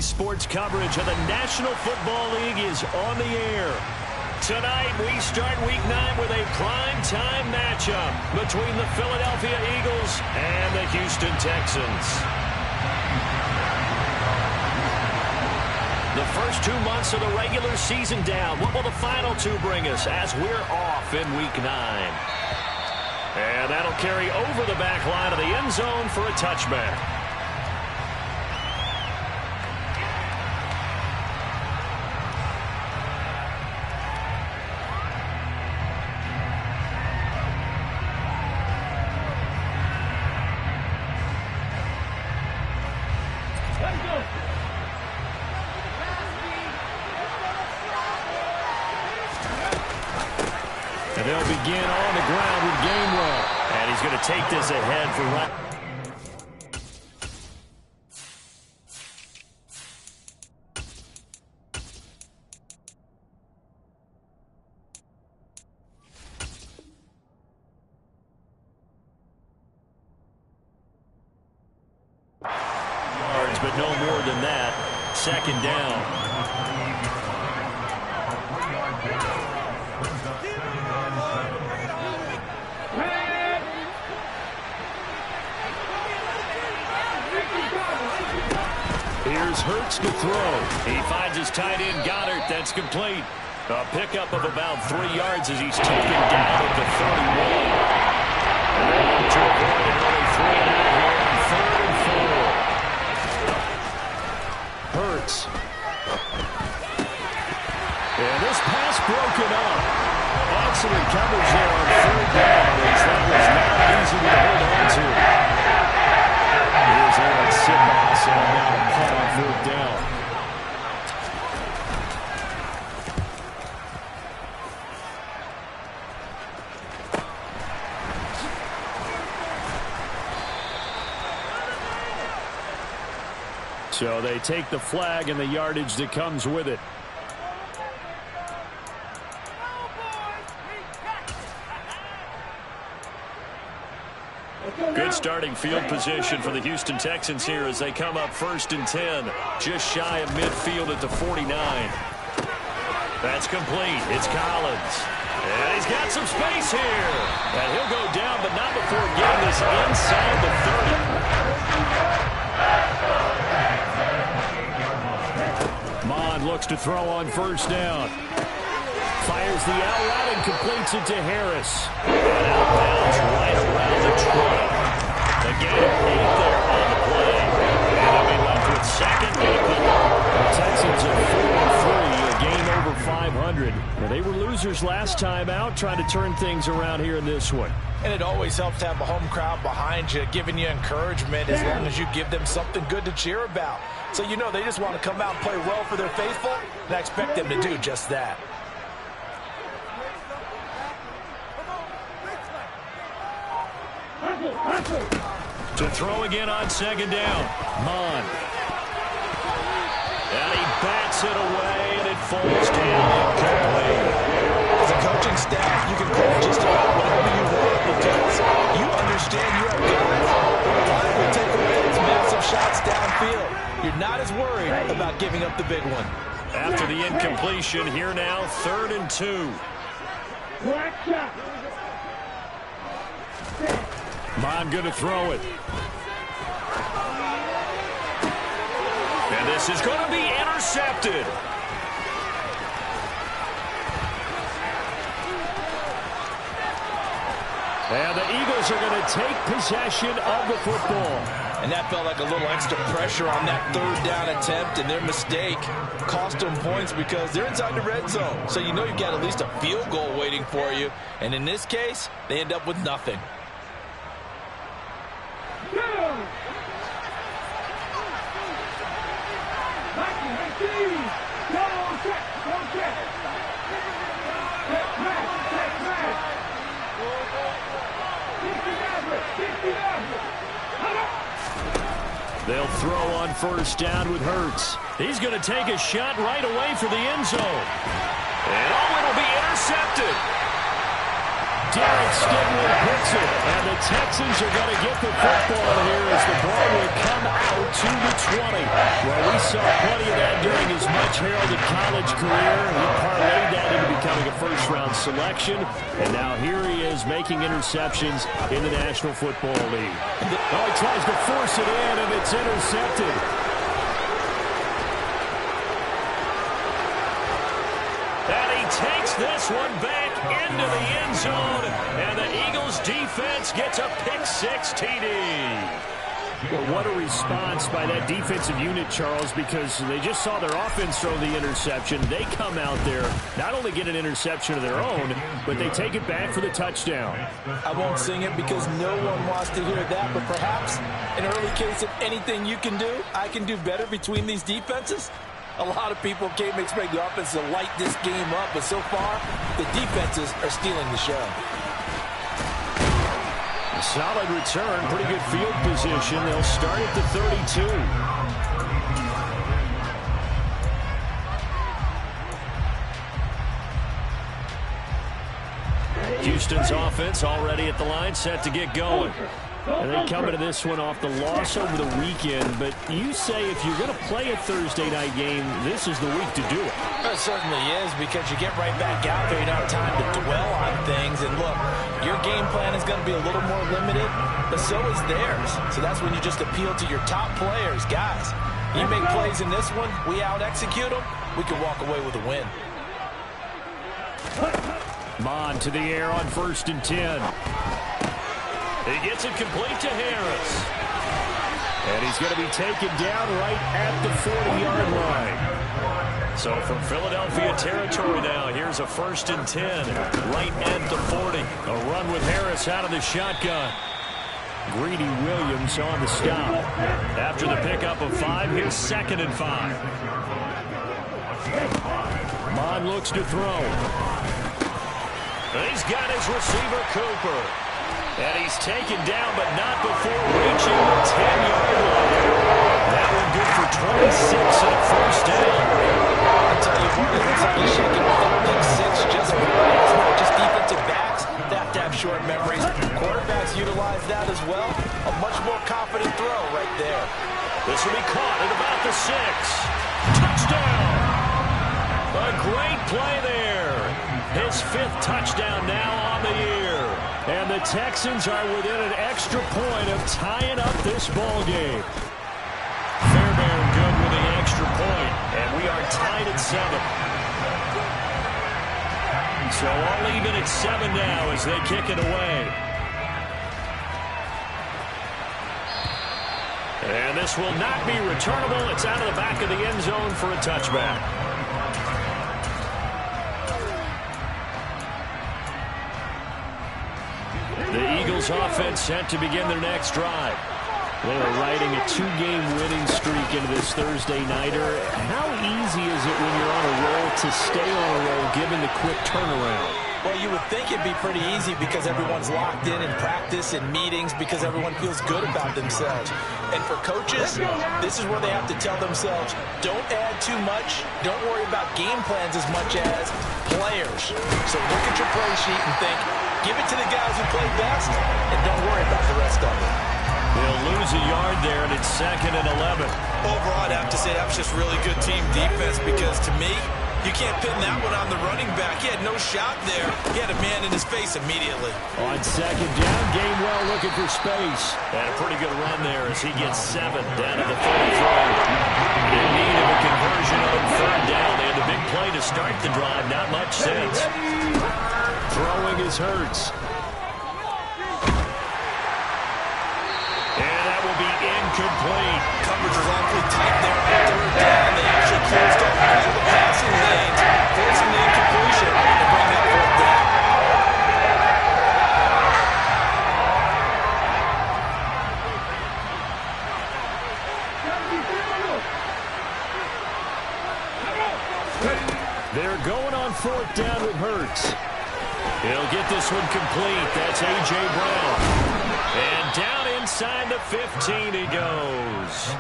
Sports coverage of the National Football League is on the air. Tonight, we start Week 9 with a prime-time matchup between the Philadelphia Eagles and the Houston Texans. The first 2 months of the regular season down. What will the final 2 bring us as we're off in Week 9? And that'll carry over the back line of the end zone for a touchback. And they'll begin on the ground with Gainwell. And he's going to take this ahead for right. Yards, but no more than that. Second down. Here's Hurts to throw. He finds his tight end, Goddard. That's complete. A pickup of about 3 yards as he's taken down at the 31. And they're going to avoid an early 3-and-out here on 3rd and 4. Hurts. And this pass broken up. Excellent coverage there on 3rd down. That was not easy to hold on to. Here's Aaron Sidmoss and now a punt on 4th down. So they take the flag and the yardage that comes with it. Good starting field position for the Houston Texans here as they come up 1st and 10. Just shy of midfield at the 49. That's complete. It's Collins. And he's got some space here. And he'll go down, but not before getting this inside the 30. Mond looks to throw on 1st down. Fires the out route and completes it to Harris. And outbounds right around the 20. Again, 8 there on the play. And they'll be left with 2nd and goal. The Texans are 4-3, a game over 500. Now, they were losers last time out, trying to turn things around here in this one. And it always helps to have a home crowd behind you, giving you encouragement as long as you give them something good to cheer about. So you know they just want to come out and play well for their faithful, and I expect them to do just that. To throw again on 2nd down. Mond. And he bats it away, and it falls down incomplete. As a coaching staff, you can call just about whatever you want because you understand you have guys who are liable to take away these massive shots downfield. You're not as worried about giving up the big one. After the incompletion, here now, 3rd and 2. Mond going to throw it. And this is going to be intercepted. And the Eagles are going to take possession of the football. And that felt like a little extra pressure on that 3rd down attempt, and their mistake cost them points because they're inside the red zone. So you know you've got at least a field goal waiting for you. And in this case, they end up with nothing. They'll throw on 1st down with Hurts. He's going to take a shot right away for the end zone. And it'll be intercepted. Derek Stingley puts it. And the Texans are going to get the football here as the ball will come out to the 20. Well, we saw plenty of that during his much-heralded college career. He parlayed that into becoming a first-round selection. And now here he is making interceptions in the National Football League. Oh, he tries to force it in, and it's intercepted. And he takes this one back into the end zone, and the Eagles defense gets a pick-6 TD. Well, what a response by that defensive unit, Charles, because they just saw their offense throw the interception. They come out there, not only get an interception of their own, but they take it back for the touchdown. I won't sing it because no one wants to hear that, but perhaps an early case of anything you can do, I can do better between these defenses. A lot of people came expecting the offense to light this game up, but so far, the defenses are stealing the show. Solid return, pretty good field position. They'll start at the 32. Houston's offense already at the line, set to get going. And they come into this one off the loss over the weekend. But you say if you're going to play a Thursday night game, this is the week to do it. It certainly is, because you get right back out there. You don't have time to dwell on things. And look, your game plan is going to be a little more limited, but so is theirs. So that's when you just appeal to your top players. Guys, you make plays in this one, we out-execute them, we can walk away with a win. Mon to the air on 1st and 10. He gets it complete to Harris. And he's going to be taken down right at the 40-yard line. So from Philadelphia territory now, here's a 1st and 10, right at the 40. A run with Harris out of the shotgun. Greedy Williams on the stop. After the pickup of 5, here's 2nd and 5. Mon looks to throw. And he's got his receiver, Cooper. And he's taken down, but not before reaching the 10-yard line. That one good for 26 and a 1st down. I'll tell you what, it looks like he's shaking off that pick-6 just right. It's not just defensive backs that have to have short memories. Quarterbacks utilize that as well. A much more confident throw right there. This will be caught at about the 6. Touchdown! A great play there. His 5th touchdown now on the year. And the Texans are within an extra point of tying up this ball game. Fairbairn good with the extra point, and we are tied at 7. So all even at 7 now as they kick it away. And this will not be returnable. It's out of the back of the end zone for a touchback. The Eagles offense set to begin their next drive. They are riding a 2-game winning streak into this Thursday nighter. How easy is it when you're on a roll to stay on a roll given the quick turnaround? Well, you would think it'd be pretty easy because everyone's locked in practice and meetings because everyone feels good about themselves. And for coaches, this is where they have to tell themselves, don't add too much, don't worry about game plans as much as players. So look at your play sheet and think, give it to the guys who play best, and don't worry about the rest of it. They'll lose a yard there, and it's 2nd and 11. Overall, I'd have to say that was just really good team defense because, to me, you can't pin that one on the running back. He had no shot there. He had a man in his face immediately. On 2nd down, Gainwell looking for space. And a pretty good run there as he gets 7 down to the 33. In need of a conversion on 3rd down. They had the big play to start the drive. Not much since. Throwing is Hurts. And that will be incomplete. Coverage was awfully tight there on 3rd down. They actually closed off all the passing lanes, forcing the incompletion to bring that 4th down. They're going on 4th down with Hurts. He'll get this one complete. That's A.J. Brown. And down inside the 15 he goes.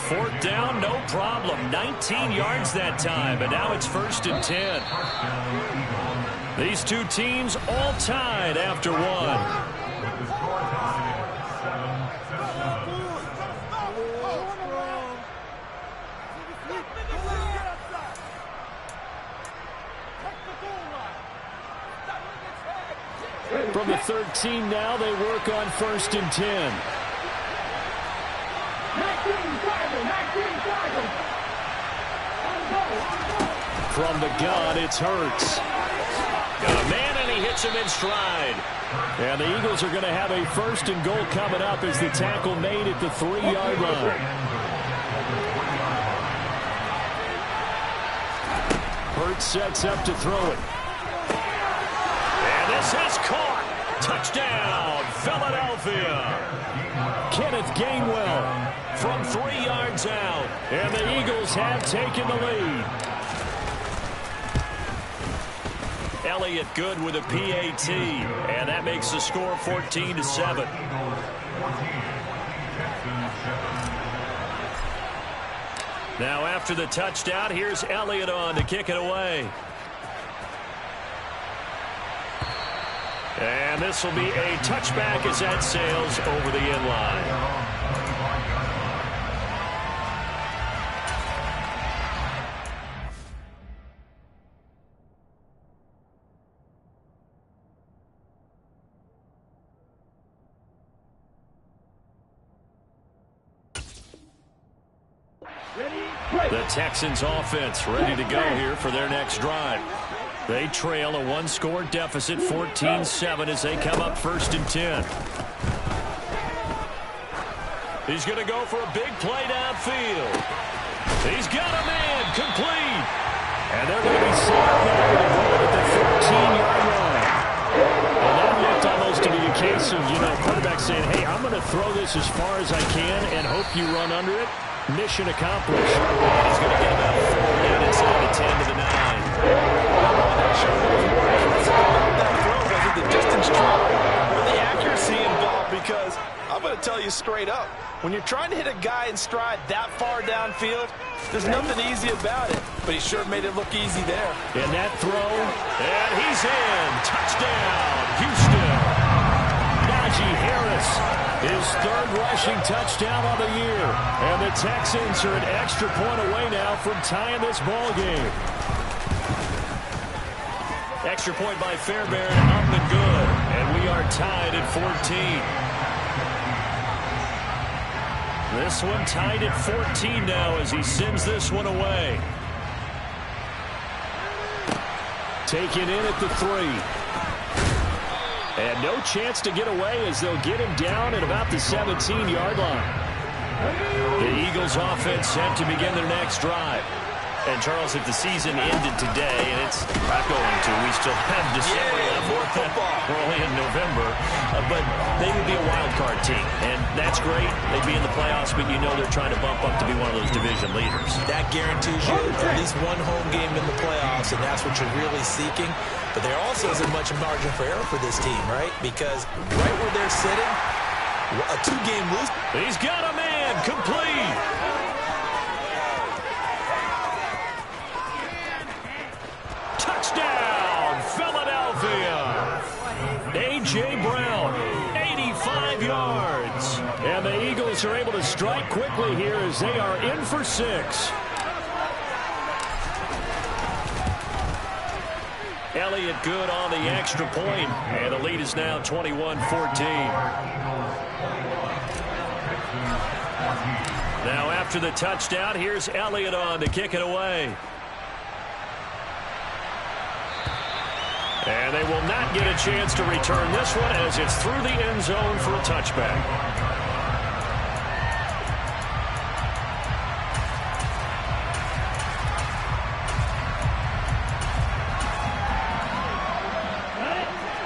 4th down, no problem. 19 yards that time, but now it's 1st and 10. These two teams all tied after one. From the 13 now, they work on 1st and 10. From the gun, it's Hurts. Got a man, and he hits him in stride. And the Eagles are going to have a 1st and goal coming up as the tackle made at the 3-yard line. Hurts sets up to throw it. And this is caught. Touchdown, Philadelphia. Kenneth Gainwell from 3 yards out. And the Eagles have taken the lead. Elliott good with a PAT, and that makes the score 14-7. Now after the touchdown, here's Elliott on to kick it away. And this will be a touchback as that sails over the end line. The Texans offense ready to go here for their next drive. They trail a 1-score deficit, 14-7 as they come up 1st and 10. He's going to go for a big play downfield. He's got a man complete. And they're going to be slowed down to goal at the 13-yard line. Well, that looked almost to be a case of, quarterback saying, hey, I'm going to throw this as far as I can and hope you run under it. Mission accomplished. He's going to get about 4 down inside the 10 to the 9. That throw wasn't the distance drop or the accuracy involved, because I'm going to tell you straight up, when you're trying to hit a guy in stride that far downfield, there's nothing easy about it, but he sure made it look easy there. And that throw, and he's in. Touchdown, Houston. Najee Harris, his 3rd rushing touchdown of the year. And the Texans are an extra point away now from tying this ball game. Extra point by Fairbairn, up and good. And we are tied at 14. This one tied at 14 now as he sends this one away. Taken in at the 3. And no chance to get away as they'll get him down at about the 17-yard line. The Eagles offense set to begin their next drive. And, Charles, if the season ended today, and it's not going to, we still have December left. More football. We're only in November. But they would be a wild card team, and that's great. They'd be in the playoffs, but you know they're trying to bump up to be one of those division leaders. That guarantees you at least one home game in the playoffs, and that's what you're really seeking. But there also isn't much margin for error for this team, right? Because right where they're sitting, a 2-game lose. He's got a man complete. Touchdown, Philadelphia. A.J. Brown, 85 yards. And the Eagles are able to strike quickly here as they are in for 6. Elliott good on the extra point, and the lead is now 21-14. Now after the touchdown, here's Elliott on to kick it away. And they will not get a chance to return this one as it's through the end zone for a touchback.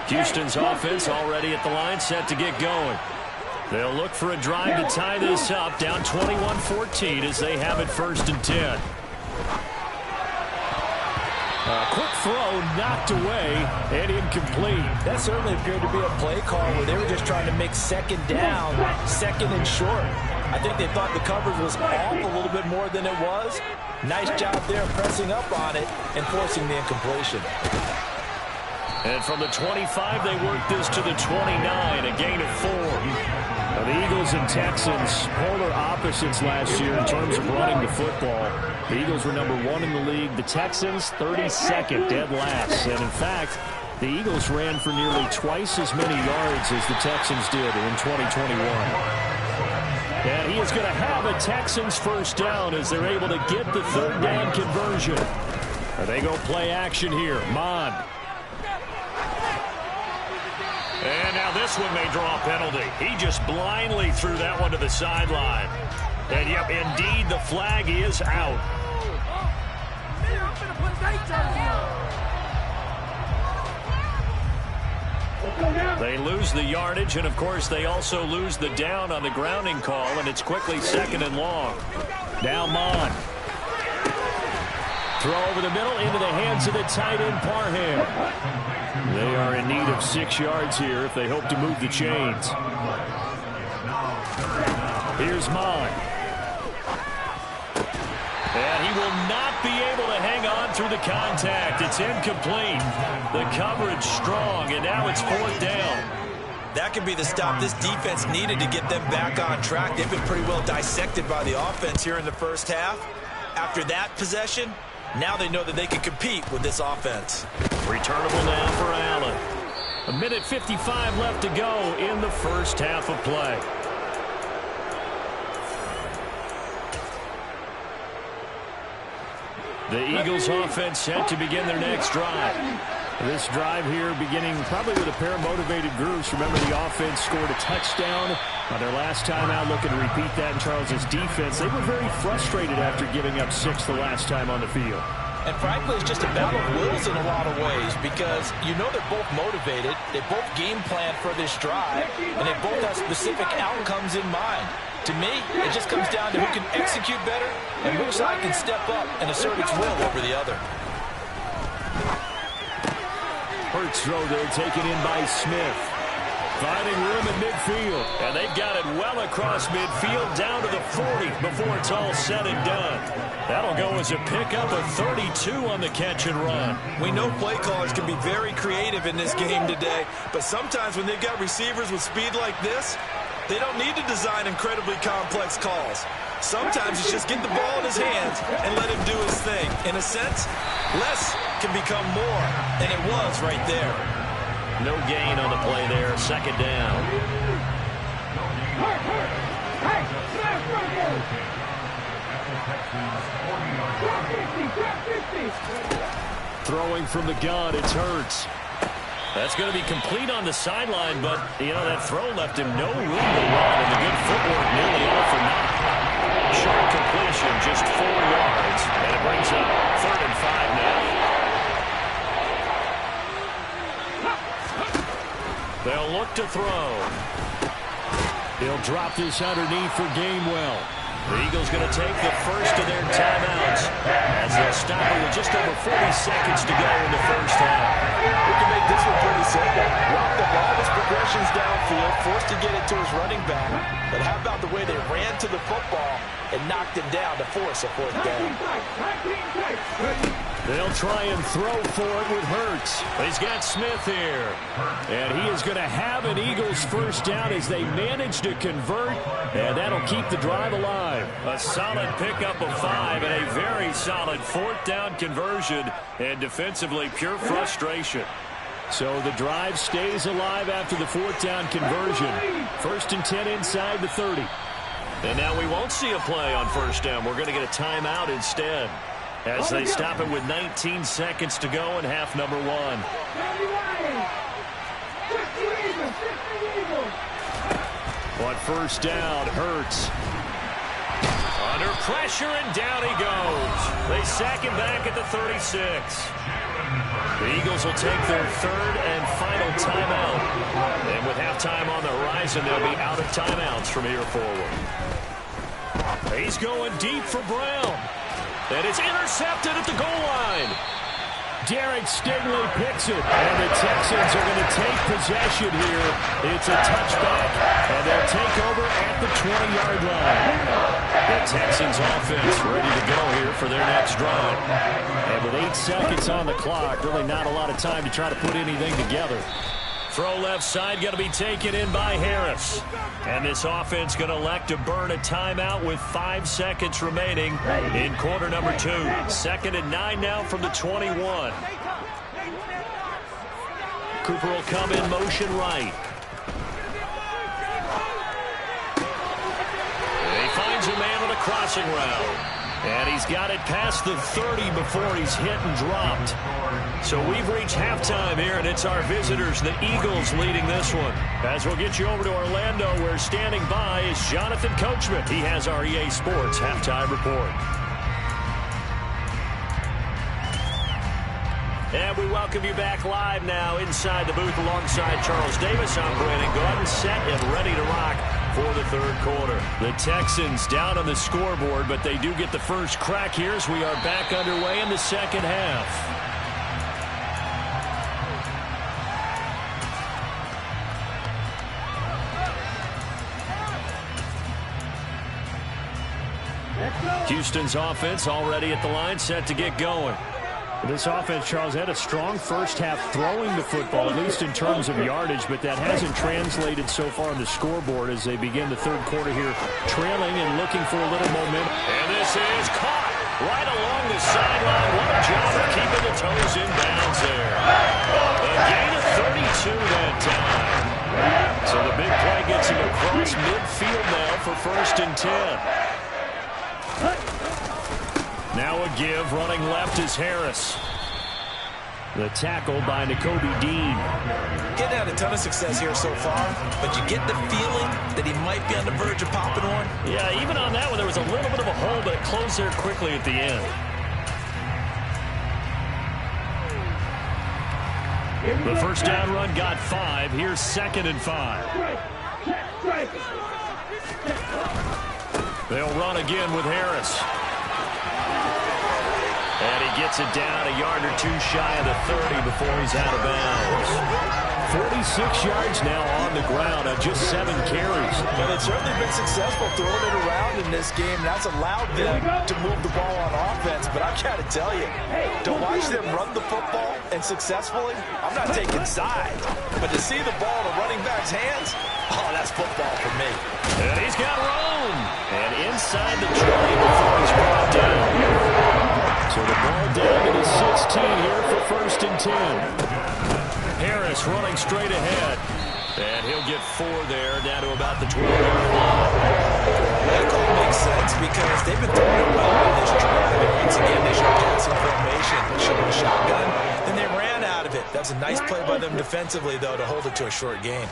Houston's offense already at the line, set to get going. They'll look for a drive to tie this up, down 21-14 as they have it 1st and 10. Quick throw knocked away and incomplete. That certainly appeared to be a play call where they were just trying to make 2nd down, 2nd and short. I think they thought the coverage was off a little bit more than it was. Nice job there pressing up on it and forcing the incompletion. And from the 25, they work this to the 29, a gain of 4. Now, the Eagles and Texans, polar opposites last year in terms of running the football. The Eagles were number 1 in the league. The Texans, 32nd, dead last. And, in fact, the Eagles ran for nearly twice as many yards as the Texans did in 2021. And he is going to have a Texans first down as they're able to get the third down conversion. And they go play action here. Mond. And now this one may draw a penalty. He just blindly threw that one to the sideline. And, yep, indeed, the flag is out. They lose the yardage, and, of course, they also lose the down on the grounding call, and it's quickly 2nd and long. Now Mond. Throw over the middle into the hands of the tight end, Parham. They are in need of 6 yards here if they hope to move the chains. Here's Mond. And he will not be able to hang on through the contact. It's incomplete. The coverage strong, and now it's 4th down. That could be the stop this defense needed to get them back on track. They've been pretty well dissected by the offense here in the first half. After that possession, now they know that they can compete with this offense. Returnable now for Allen. 1:55 left to go in the first half of play. The Eagles offense set to begin their next drive. This drive here beginning probably with a pair of motivated groups. Remember, the offense scored a touchdown on their last time out, looking to repeat that in Charles's defense. They were very frustrated after giving up 6 the last time on the field. And frankly, it's just a battle of wills in a lot of ways because you know they're both motivated, they both game plan for this drive, and they both have specific outcomes in mind. To me, it just comes down to who can execute better and which side can step up and assert its will over the other. Hurts throw there, taken in by Smith. Finding room in midfield. And they've got it well across midfield down to the 40 before it's all said and done. That'll go as a pickup of 32 on the catch and run. We know play callers can be very creative in this game today, but sometimes when they've got receivers with speed like this, they don't need to design incredibly complex calls. Sometimes it's just get the ball in his hands and let him do his thing. In a sense, less can become more, and it was right there. No gain on the play there. 2nd down. Throwing from the gun, it's Hurts. That's going to be complete on the sideline, but, you know, that throw left him no room to run, and the good footwork nearly all for naught. Short completion, just 4 yards, and it brings up 3rd and 5 now. They'll look to throw. He'll drop this underneath for Gainwell. The Eagles going to take the first of their timeouts as they'll stop it with just over 40 seconds to go in the first half. We can make this one pretty simple. Rock the ball, his progressions downfield, forced to get it to his running back. But how about the way they ran to the football and knocked him down to force a 4th down? They'll try and throw for it with Hurts. He's got Smith here. And he is going to have an Eagles first down as they manage to convert. And that'll keep the drive alive. A solid pickup of 5 and a very solid 4th down conversion. And defensively, pure frustration. So the drive stays alive after the 4th down conversion. 1st and 10 inside the 30. And now we won't see a play on 1st down. We're going to get a timeout instead, as they stop it with 19 seconds to go in half number 1. On 1st down, Hurts. Under pressure, and down he goes. They sack him back at the 36. The Eagles will take their 3rd and final timeout. And with halftime on the horizon, they'll be out of timeouts from here forward. He's going deep for Brown. And it's intercepted at the goal line. Derek Stingley picks it, and the Texans are going to take possession here. It's a touchback, and they'll take over at the 20-yard line. The Texans offense ready to go here for their next drive. And with 8 seconds on the clock, really not a lot of time to try to put anything together. Throw left side going to be taken in by Harris. And this offense going to elect to burn a timeout with 5 seconds remaining in quarter number 2. 2nd and 9 now from the 21. Cooper will come in motion right. He finds a man on a crossing route. And he's got it past the 30 before he's hit and dropped. So we've reached halftime here, and it's our visitors, the Eagles, leading this one. As we'll get you over to Orlando, where standing by is Jonathan Coachman. He has our EA Sports halftime report. And we welcome you back live now inside the booth alongside Charles Davis. I'm Brandon Gordon, set and ready to rock for the third quarter. The Texans down on the scoreboard, but they do get the first crack here as we are back underway in the second half. Houston's offense already at the line, set to get going. This offense, Charles, had a strong first half throwing the football, at least in terms of yardage, but that hasn't translated so far on the scoreboard as they begin the third quarter here, trailing and looking for a little momentum. And this is caught right along the sideline. What a job of keeping the toes in bounds there. A gain of 32 that time. So the big play gets him across midfield now for 1st and 10. Now a give, running left is Harris. The tackle by Nakobe Dean. Getting had a ton of success here so far, but you get the feeling that he might be on the verge of popping one. Yeah, even on that one, there was a little bit of a hole, but it closed there quickly at the end. The first down run got 5. Here's 2nd and 5. They'll run again with Harris. And he gets it down a yard or 2 shy of the 30 before he's out of bounds. 46 yards now on the ground on just 7 carries. Well, they've certainly been successful throwing it around in this game. That's allowed them to move the ball on offense. But I've got to tell you, to watch them run the football and successfully, I'm not taking sides. But to see the ball in a running back's hands, oh, that's football for me. And he's got room. And inside the 20 before he's brought down. So the ball down to the 16 here for 1st and 10. Harris running straight ahead. And he'll get 4 there, down to about the 12-yard line. That call makes sense because they've been throwing it well on this drive. And once again, they showed passing formation. Showing a shotgun. Then they ran out of it. That's a nice play by them defensively, though, to hold it to a short gain.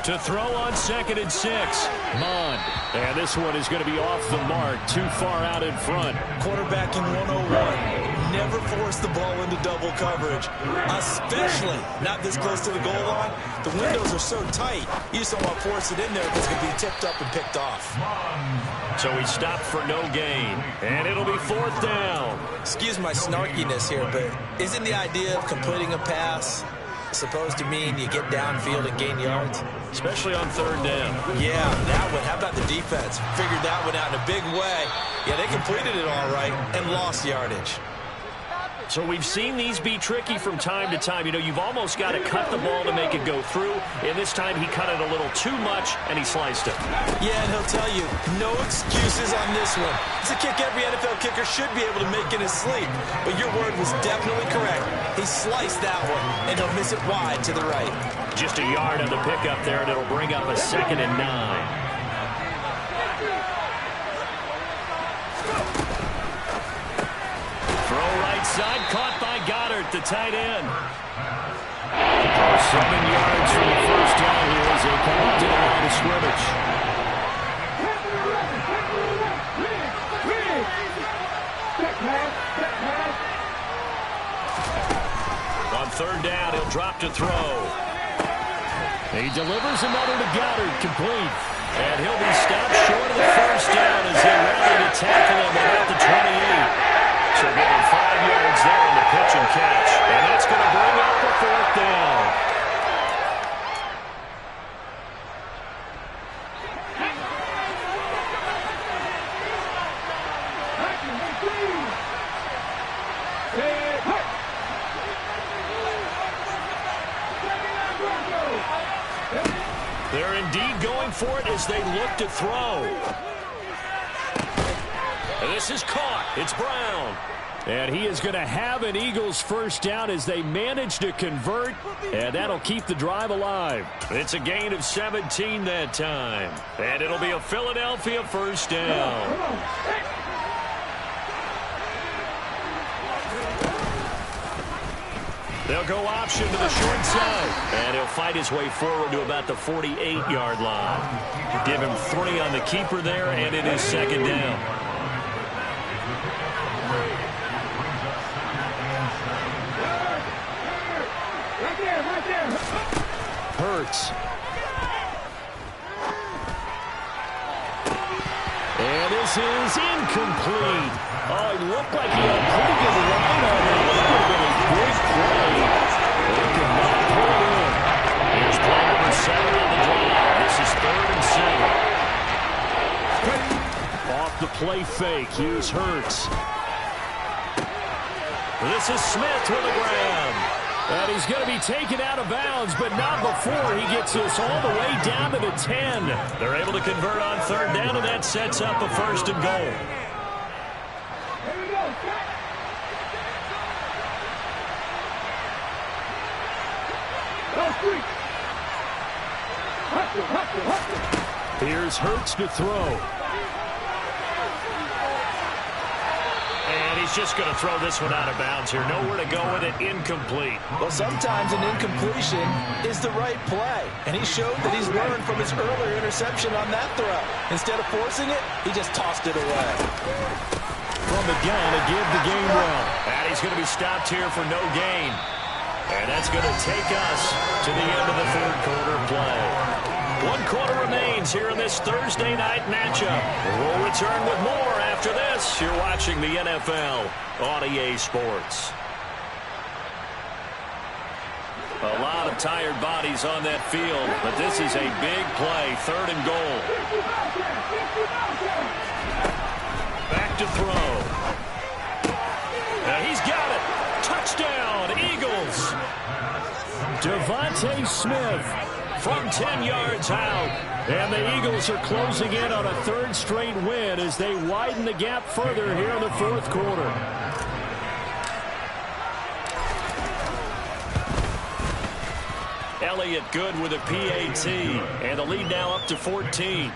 To throw on 2nd and 6, Mond. And this one is going to be off the mark, too far out in front. Quarterbacking 101. Never force the ball into double coverage, especially not this close to the goal line. The windows are so tight, you just don't want to force it in there because it can be tipped up and picked off. So he stopped for no gain, and it'll be 4th down. Excuse my snarkiness here, but isn't the idea of completing a pass supposed to mean you get downfield and gain yards? Especially on 3rd down. Yeah, that one. How about the defense? Figured that one out in a big way. Yeah, they completed it all right and lost yardage. So we've seen these be tricky from time to time. You know, you've almost got to cut the ball to make it go through. And this time he cut it a little too much, and he sliced it. Yeah, and he'll tell you, no excuses on this one. It's a kick every NFL kicker should be able to make in his sleep. But your word was definitely correct. He sliced that one, and he'll miss it wide to the right. Just a yard on the pickup there, and it'll bring up a 2nd and 9. Side caught by Goddard, the tight end. 7 yards from the first down here as they come up to the line of scrimmage. On 3rd down, he'll drop to throw. He delivers another to Goddard, complete. And he'll be stopped short of the first down as they rally to tackle him about the 28. So getting 5 yards there in the pitch and catch. And that's going to bring up the 4th down. indeed going for it as they look to throw. And this is caught. It's Brown. And he is going to have an Eagles first down as they manage to convert, and that'll keep the drive alive. It's a gain of 17 that time, and it'll be a Philadelphia first down. They'll go option to the short side, and he'll fight his way forward to about the 48-yard line. Give him 3 on the keeper there, and it is second down. Hurts. And this is incomplete. Oh, it looked like he had a pretty good line on it. This could have been a big play. They could not pull it in. Here's play number 7 on the drive. This is 3rd and 7. Off the play fake. Here's Hurts. This is Smith with a grab. And he's going to be taken out of bounds, but not before he gets this all the way down to the 10. They're able to convert on 3rd down, and that sets up a 1st and goal. Here's Hurts to throw. And he's just going to throw this one out of bounds here. Nowhere to go with it. Incomplete. Well, sometimes an incompletion is the right play. And he showed that he's learned from his earlier interception on that throw. Instead of forcing it, he just tossed it away. From the gun to give the game well. And he's going to be stopped here for no gain. And that's going to take us to the end of the 3rd quarter play. 1 quarter remains here in this Thursday night matchup. We'll return with more after this. You're watching the NFL on EA Sports. A lot of tired bodies on that field, but this is a big play. 3rd and goal. Back to throw. Now he's got it. Touchdown, Eagles. Devontae Smith from 10 yards out. And the Eagles are closing in on a 3rd straight win as they widen the gap further here in the 4th quarter. Elliott good with a PAT. And the lead now up to 14.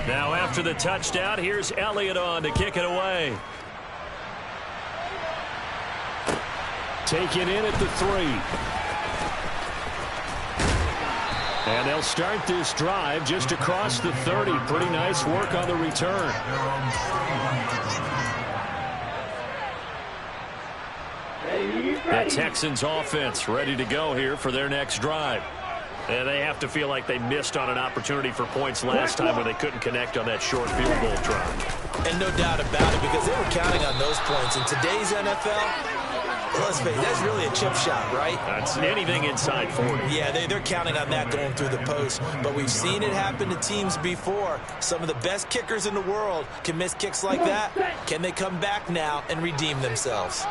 Now after the touchdown, here's Elliott on to kick it away. Take it in at the 3. And they'll start this drive just across the 30. Pretty nice work on the return. The Texans offense ready to go here for their next drive. And they have to feel like they missed on an opportunity for points last time when they couldn't connect on that short field goal try. And no doubt about it, because they were counting on those points. In today's NFL, let's face it, that's really a chip shot, right? That's anything inside 40. Yeah, they're counting on that going through the post. But we've seen it happen to teams before. Some of the best kickers in the world can miss kicks like that. Can they come back now and redeem themselves?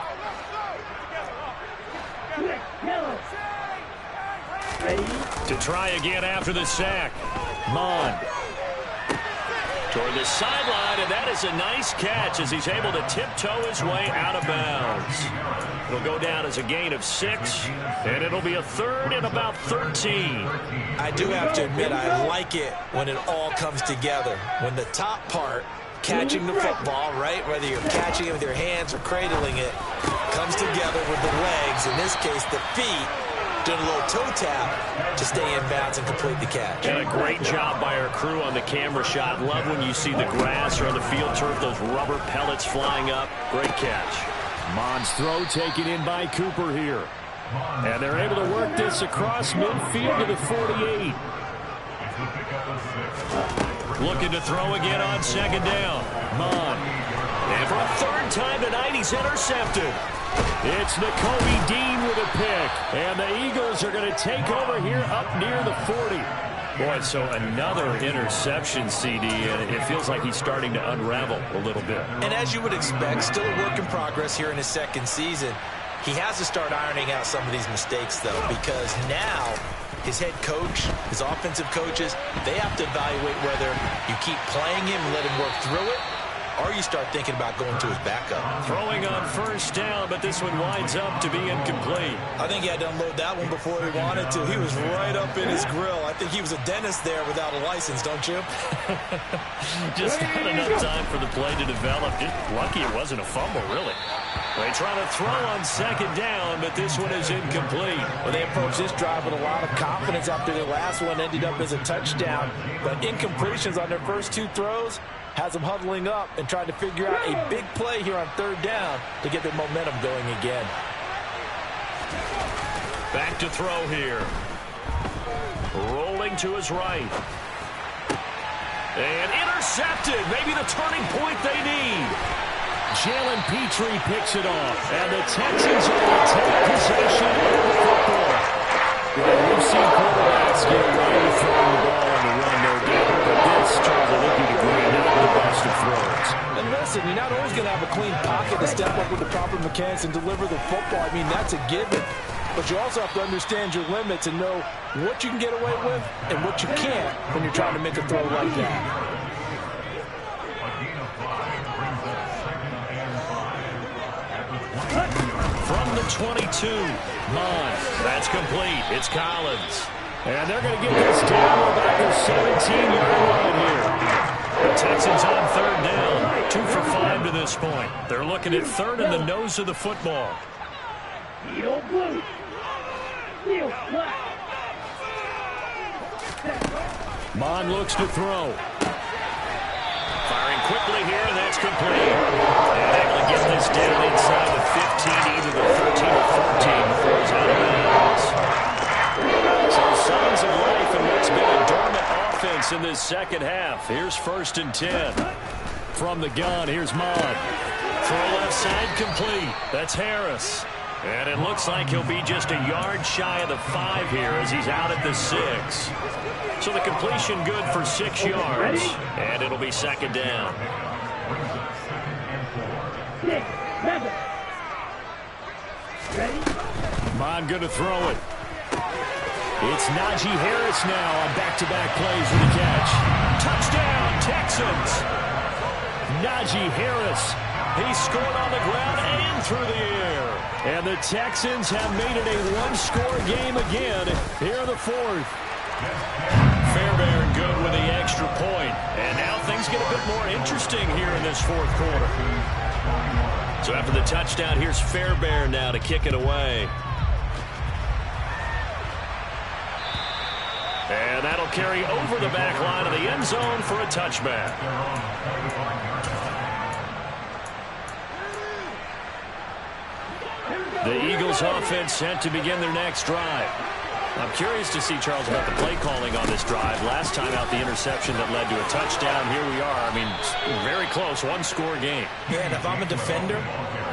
To try again after the sack. Mond. Toward the sideline, and that is a nice catch as he's able to tiptoe his way out of bounds. It'll go down as a gain of 6, and it'll be a 3rd and about 13. I do have to admit, I like it when it all comes together. When the top part, catching the football, right, whether you're catching it with your hands or cradling it, comes together with the legs, in this case the feet, doing a little toe tap to stay in bounds and complete the catch. And a great job by our crew on the camera shot. Love when you see the grass or on the field turf, those rubber pellets flying up. Great catch. Mond's throw taken in by Cooper here. And they're able to work this across midfield to the 48. Looking to throw again on 2nd down. Mond. And for a 3rd time tonight, he's intercepted. It's Nakobe Dean with a pick. And the Eagles are going to take over here up near the 40. Boy, so another interception, CD, and it feels like he's starting to unravel a little bit. And as you would expect, still a work in progress here in his 2nd season. He has to start ironing out some of these mistakes, though, because now his head coach, his offensive coaches, they have to evaluate whether you keep playing him and let him work through it, or you start thinking about going to his backup. Throwing on first down, but this one winds up to be incomplete. I think he had to unload that one before he wanted to. He was right up in his grill. I think he was a dentist there without a license, don't you? Just not enough time for the play to develop. Just lucky it wasn't a fumble, really. They try to throw on second down, but this one is incomplete. Well, they approached this drive with a lot of confidence after their last one ended up as a touchdown. But incompletions on their first two throws has them huddling up and trying to figure out a big play here on third down to get their momentum going again. Back to throw here. Rolling to his right. And intercepted. Maybe the turning point they need. Jalen Petrie picks it off. And the Texans are going to take possession of the football. Well, we've seen quarterbacks get away throwing the ball on the run, no doubt. But this, Charles, are looking to grind out the best of throws. And listen, you're not always going to have a clean pocket to step up with the proper mechanics and deliver the football. I mean, that's a given. But you also have to understand your limits and know what you can get away with and what you can't when you're trying to make a throw like that. From the 22, that's complete. It's Collins. And they're going to get this down about the 17-yard line here. The Texans on third down. 2 for 5 to this point. They're looking at third in the nose of the football. Mon looks to throw. Firing quickly here, and that's complete. And able to get this down inside the 15, either the 13 or 14 before he's out of bounds. So signs of life in what's been a dormant offense in this second half. Here's 1st and 10. From the gun, here's Mon. Throw left side complete. That's Harris. And it looks like he'll be just a yard shy of the 5 here as he's out at the 6. So the completion good for 6 yards. And it'll be second down. Mon going to throw it. It's Najee Harris now on back-to-back plays with the catch. Touchdown, Texans. Najee Harris. He scored on the ground and through the air. And the Texans have made it a one-score game again here in the 4th. Fairbairn good with the extra point. And now things get a bit more interesting here in this 4th quarter. So after the touchdown, here's Fairbairn now to kick it away. And that'll carry over the back line of the end zone for a touchback. The Eagles offense set to begin their next drive. I'm curious to see, Charles, about the play calling on this drive. Last time out, the interception that led to a touchdown. Here we are. I mean, very close, one-score game. Yeah, and if I'm a defender,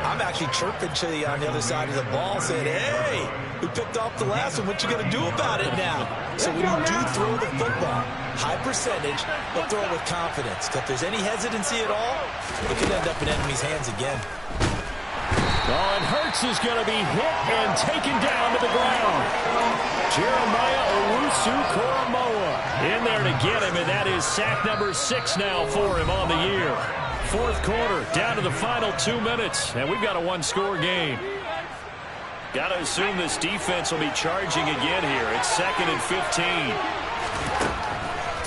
I'm actually chirping to you on the other side of the ball, saying, hey, we picked off the last one. What you going to do about it now? So when you do throw the football, high percentage, but throw it with confidence. If there's any hesitancy at all, it could end up in enemy's hands again. Oh, and Hurts is going to be hit and taken down to the ground. Jeremiah Owusu-Koramoah in there to get him, and that is sack number 6 now for him on the year. 4th quarter, down to the final 2 minutes, and we've got a one-score game. Got to assume this defense will be charging again here. It's 2nd and 15.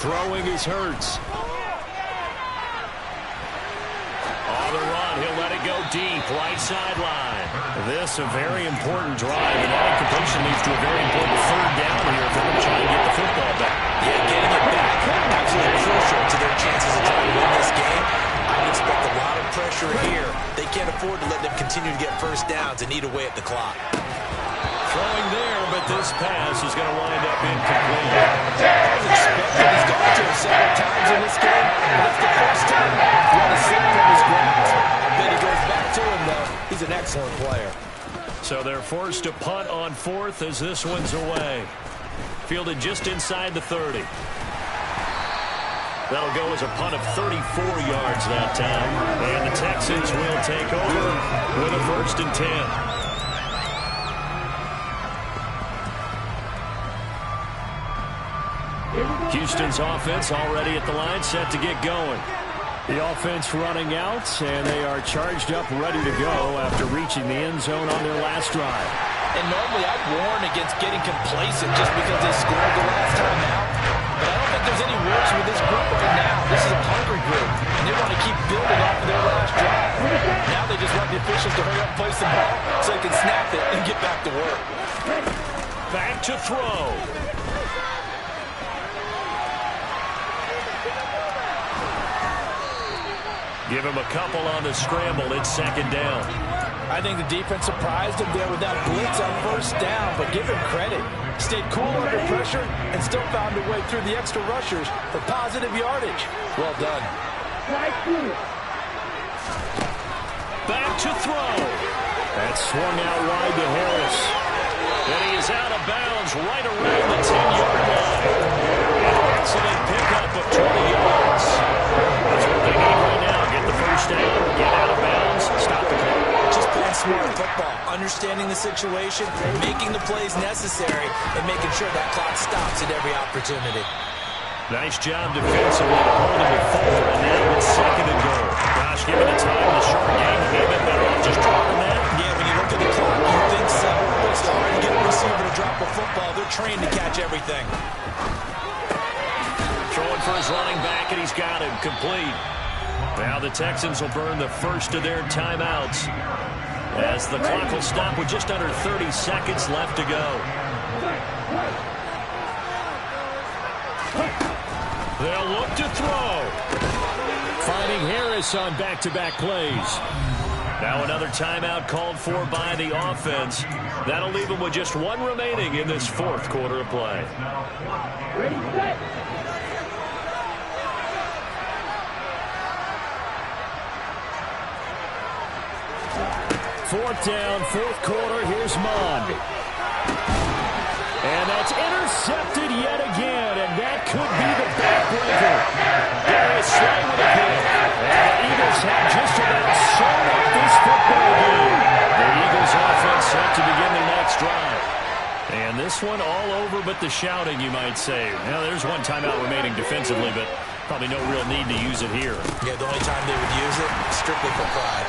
Throwing is Hurts. On the run, he'll let it go deep, right sideline. This a very important drive, and that incompletion leads to a very important third down here if they're going to try and get the football back. Yeah, getting it back, absolutely crucial to their chances of trying to win this game. I would expect a lot of pressure here. They can't afford to let them continue to get first downs and eat away at the clock. Throwing there, but this pass is going to wind up incomplete. He's gone to him several times in this game, but that's the first time he had to slip from his grasp. I bet he goes back to him, though. He's an excellent player. So they're forced to punt on 4th as this one's away. Fielded just inside the 30. That'll go as a punt of 34 yards that time. And the Texans will take over with a 1st and 10. Houston's offense already at the line, set to get going. The offense running out, and they are charged up, ready to go after reaching the end zone on their last drive. And normally I'd warn against getting complacent just because they scored the last time out. But I don't think there's any worries with this group right now. This is a hungry group, and they want to keep building off of their last drive. Now they just want the officials to hurry up and place the ball so they can snap it and get back to work. Back to throw. Give him a couple on the scramble. It's second down. I think the defense surprised him there with that blitz on first down, but give him credit. Stayed cool under pressure and still found a way through the extra rushers for positive yardage. Well done. Back to throw. That swung out wide to Harris. And he is out of bounds right around the 10-yard line. An excellent pickup of 20 yards. That's what they need right now. Get the first down, get out of bounds, stop the clock. Just playing smart football, understanding the situation, making the plays necessary, and making sure that clock stops at every opportunity. Nice job defensively to hold him at 4, and now it's second and goal. Gosh, given the time in the short game, he may have been better off just dropping that. Yeah, when you look at the clock, you think so. It's hard to get a receiver to drop a football. They're trained to catch everything. Throwing for his running back, and he's got him complete. Now the Texans will burn the first of their timeouts as the clock will stop with just under 30 seconds left to go. They'll look to throw. Finding Harris on back-to-back plays. Now another timeout called for by the offense. That'll leave them with just one remaining in this fourth quarter of play. Ready, set. Fourth down, fourth quarter. Here's Mond. And that's intercepted yet again, and that could be the backbreaker. Darius Slay with a hit. And the Eagles have just about sewn up this football game. The Eagles offense set to begin their next drive. And this one all over but the shouting, you might say. Now, there's one timeout remaining defensively, but probably no real need to use it here. Yeah, the only time they would use it, strictly for pride.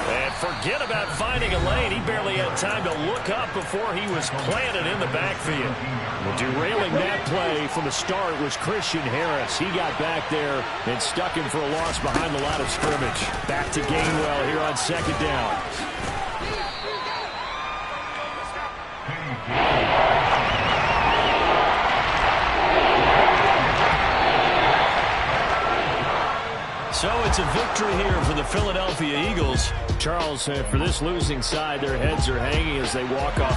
And forget about finding a lane. He barely had time to look up before he was planted in the backfield. Well, derailing that play from the start was Christian Harris. He got back there and stuck him for a loss behind the line of scrimmage. Back to Gainwell here on second down. So it's a victory here for the Philadelphia Eagles. Charles, for this losing side, their heads are hanging as they walk off